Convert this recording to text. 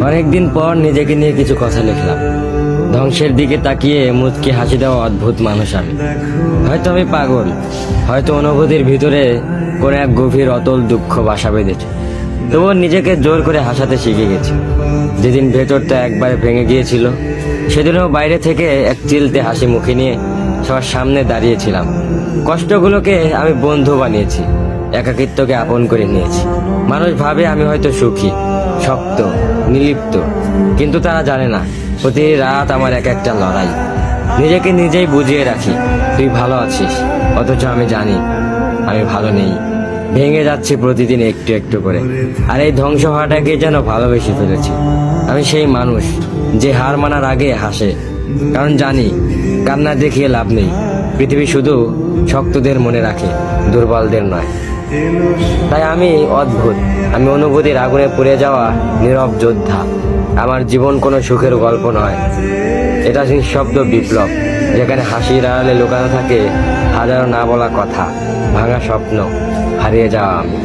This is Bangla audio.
অনেকদিন পর নিজেকে নিয়ে কিছু কথা লিখলাম। ধ্বংসের দিকে তাকিয়ে মুচকি হাসি দেওয়া অদ্ভুত মানুষ আমি। হয়তো আমি পাগল, হয়তো অনুভূতির ভিতরে কোনো এক গভীর অতল দুঃখ বাসা বেঁধেছে। তবুও নিজেকে জোর করে হাসাতে শিখে গেছি। যেদিন ভেতরটা একবারে ভেঙে গিয়েছিল, সেদিনও বাইরে থেকে এক চিলতে হাসি মুখে নিয়ে সবার সামনে দাঁড়িয়েছিলাম। কষ্টগুলোকে আমি বন্ধু বানিয়েছি, একাকিত্বকে আপন করে নিয়েছি। মানুষ ভাবে আমি হয়তো সুখী, শক্ত, নির্লিপ্ত, কিন্তু তারা জানে না প্রতি রাত আমার এক একটা লড়াই। নিজেকে নিজেই বুঝিয়ে রাখি তুই ভালো আছিস, অথচ আমি জানি আমি ভালো নেই। ভেঙে যাচ্ছি প্রতিদিন একটু একটু করে, আর এই ধ্বংস হওয়াটাকে যেন ভালোবেসে ফেলেছি। আমি সেই মানুষ যে হার মানার আগে হাসে, কারণ জানি কান্না দেখিয়ে লাভ নেই। পৃথিবী শুধু শক্তদের মনে রাখে, দুর্বলদের নয়। তাই আমি অদ্ভুত, আমি অনুভূতির আগুনে পুড়ে যাওয়া নীরব যোদ্ধা। আমার জীবন কোনো সুখের গল্প নয়, এটা নিঃশব্দ বিপ্লব, যেখানে হাসির আড়ালে লুকানো থাকে হাজারো না বলা কথা, ভাঙা স্বপ্ন, হারিয়ে যাওয়া আমি।